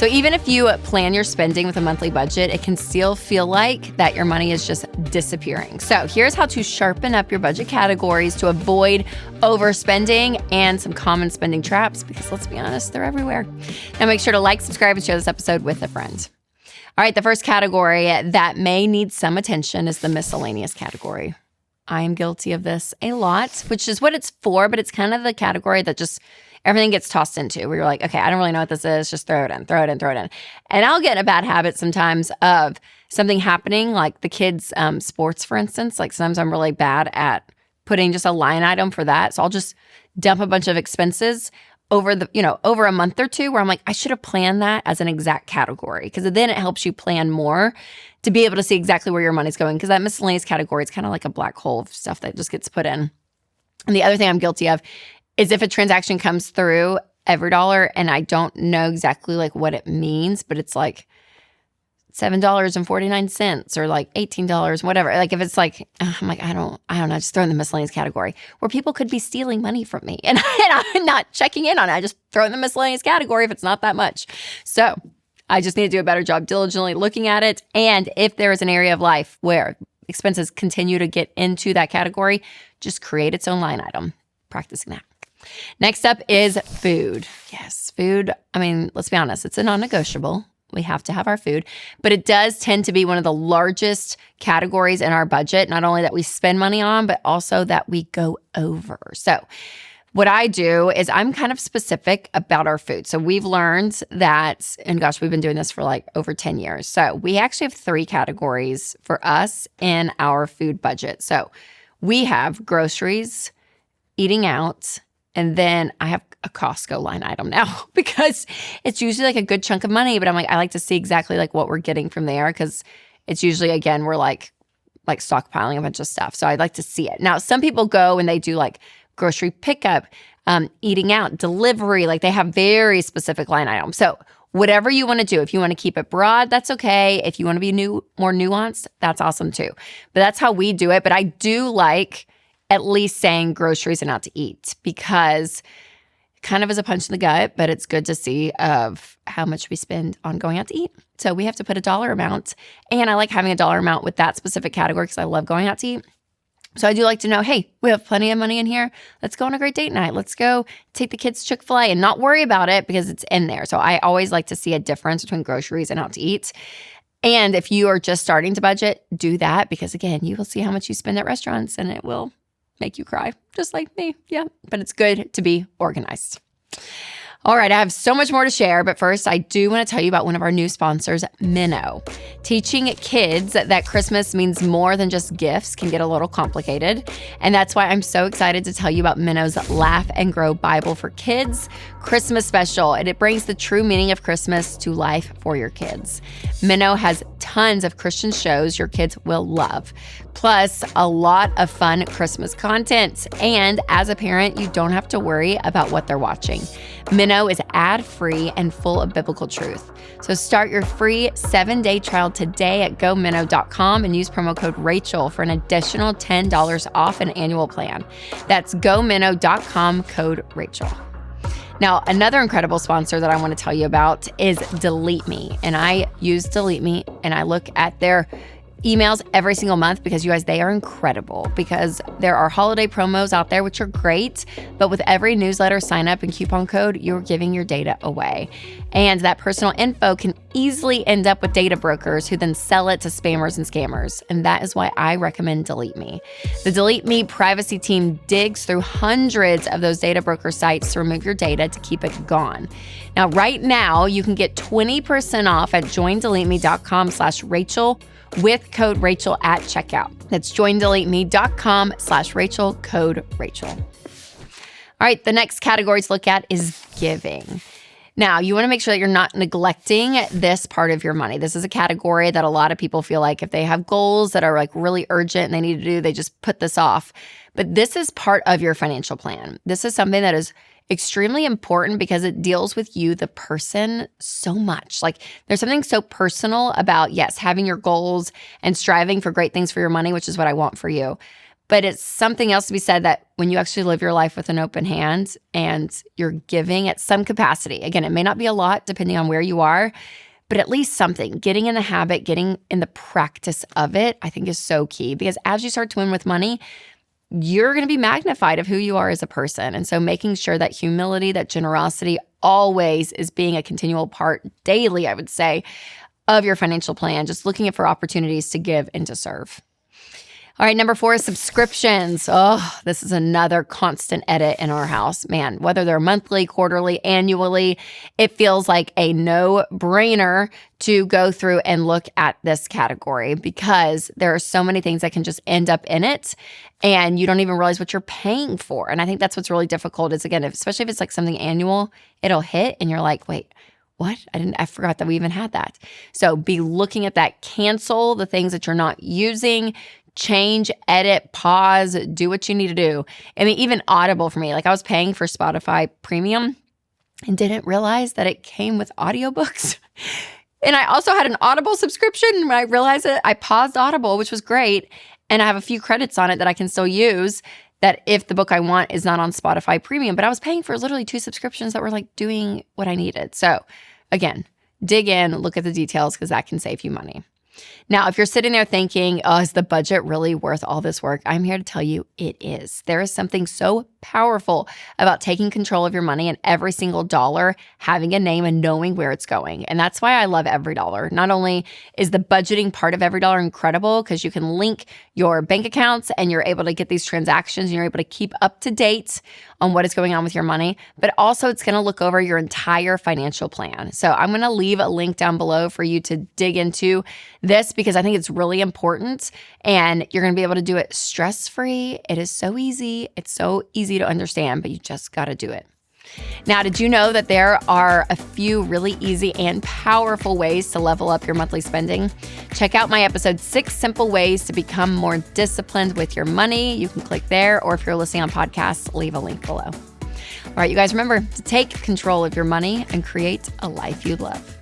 So even if you plan your spending with a monthly budget, it can still feel like that your money is just disappearing. So here's how to sharpen up your budget categories to avoid overspending and some common spending traps, because let's be honest, they're everywhere. Now make sure to like, subscribe, and share this episode with a friend. All right, the first category that may need some attention is the miscellaneous category. I am guilty of this a lot, which is what it's for, but it's kind of the category that just everything gets tossed into, where you're like, okay, I don't really know what this is. Just throw it in. And I'll get in a bad habit sometimes of something happening, like the kids' sports, for instance. Like sometimes I'm really bad at putting just a line item for that. So I'll just dump a bunch of expenses over a month or two, where I'm like, I should have planned that as an exact category, because then it helps you plan more to be able to see exactly where your money's going. Because that miscellaneous category is kind of like a black hole of stuff that just gets put in. And the other thing I'm guilty of is if a transaction comes through EveryDollar and I don't know exactly like what it means, but it's like $7.49 or like $18, whatever. Like if it's like, I'm like, I don't know, just throw in the miscellaneous category, where people could be stealing money from me and I'm not checking in on it. I just throw in the miscellaneous category if it's not that much. So I just need to do a better job diligently looking at it. And if there is an area of life where expenses continue to get into that category, just create its own line item. Practicing that. Next up is food. Yes, food. I mean, let's be honest, it's a non-negotiable. We have to have our food, but it does tend to be one of the largest categories in our budget, not only that we spend money on, but also that we go over. So what I do is I'm kind of specific about our food. So we've learned that, and gosh, we've been doing this for like over 10 years. So we actually have 3 categories for us in our food budget. So we have groceries, eating out, and then I have a Costco line item now, because it's usually like a good chunk of money, but I'm like, I like to see exactly like what we're getting from there, because it's usually, again, we're like stockpiling a bunch of stuff. So I'd like to see it. Now, some people go and they do like grocery pickup, eating out, delivery, like they have very specific line items. So whatever you want to do, if you want to keep it broad, that's okay. If you want to be more nuanced, that's awesome too. But that's how we do it. But I do like at least saying groceries and out to eat, because it kind of is a punch in the gut, but it's good to see of how much we spend on going out to eat. So we have to put a dollar amount, and I like having a dollar amount with that specific category because I love going out to eat. So I do like to know, hey, we have plenty of money in here. Let's go on a great date night. Let's go take the kids to Chick-fil-A and not worry about it because it's in there. So I always like to see a difference between groceries and out to eat. And if you are just starting to budget, do that, because again, you will see how much you spend at restaurants and it will make you cry, just like me. Yeah, but it's good to be organized. All right, I have so much more to share, but first I do want to tell you about one of our new sponsors, Minnow. Teaching kids that Christmas means more than just gifts can get a little complicated, and that's why I'm so excited to tell you about Minnow's Laugh and Grow Bible for Kids Christmas Special, and it brings the true meaning of Christmas to life for your kids. Minnow has tons of Christian shows your kids will love, plus a lot of fun Christmas content, and as a parent, you don't have to worry about what they're watching. Minnow is ad-free and full of biblical truth. So start your free 7-day trial today at gominnow.com and use promo code Rachel for an additional $10 off an annual plan. That's gominnow.com, code Rachel. Now, another incredible sponsor that I want to tell you about is Delete Me. And I use Delete Me and I look at their emails every single month because, you guys, they are incredible, because there are holiday promos out there, which are great, but with every newsletter sign up and coupon code, you're giving your data away. And that personal info can easily end up with data brokers who then sell it to spammers and scammers. And that is why I recommend Delete Me. The Delete Me privacy team digs through hundreds of those data broker sites to remove your data to keep it gone. Now, right now, you can get 20% off at joindeleteme.com/Rachel with code Rachel at checkout. That's joindeleteme.com/Rachel, code Rachel. All right, the next category to look at is giving. Now, you want to make sure that you're not neglecting this part of your money. This is a category that a lot of people feel like if they have goals that are like really urgent and they need to do, they just put this off. But this is part of your financial plan. This is something that is extremely important because it deals with you, the person, so much. Like, there's something so personal about, yes, having your goals and striving for great things for your money, which is what I want for you. But it's something else to be said that when you actually live your life with an open hand and you're giving at some capacity, again, it may not be a lot depending on where you are, but at least something, getting in the habit, getting in the practice of it, I think is so key. Because as you start to win with money, you're going to be magnified of who you are as a person. And so making sure that humility, that generosity always is being a continual part daily, I would say, of your financial plan, just looking for opportunities to give and to serve. All right, number 4 is subscriptions. Oh, this is another constant edit in our house. Man, whether they're monthly, quarterly, annually, it feels like a no-brainer to go through and look at this category because there are so many things that can just end up in it and you don't even realize what you're paying for. And I think that's what's really difficult is, again, especially if it's like something annual, it'll hit and you're like, wait, what? I forgot that we even had that. So be looking at that. Cancel the things that you're not using. Change, edit, pause, do what you need to do. I mean, even Audible for me, like I was paying for Spotify Premium and didn't realize that it came with audiobooks. And I also had an Audible subscription. And when I realized it, I paused Audible, which was great. And I have a few credits on it that I can still use that if the book I want is not on Spotify Premium. But I was paying for literally 2 subscriptions that were like doing what I needed. So again, dig in, look at the details because that can save you money. Now, if you're sitting there thinking, oh, is the budget really worth all this work? I'm here to tell you it is. There is something so powerful about taking control of your money and every single dollar having a name and knowing where it's going. And that's why I love Every Dollar. Not only is the budgeting part of Every Dollar incredible because you can link your bank accounts and you're able to get these transactions and you're able to keep up to date on what is going on with your money, but also it's going to look over your entire financial plan. So I'm going to leave a link down below for you to dig into this because I think it's really important and you're going to be able to do it stress-free. It is so easy. It's so easy to understand, but you just got to do it. Now, did you know that there are a few really easy and powerful ways to level up your monthly spending? Check out my episode 6 Simple Ways to Become More Disciplined with Your Money. You can click there, or if you're listening on podcasts, leave a link below. All right, you guys, remember to take control of your money and create a life you love.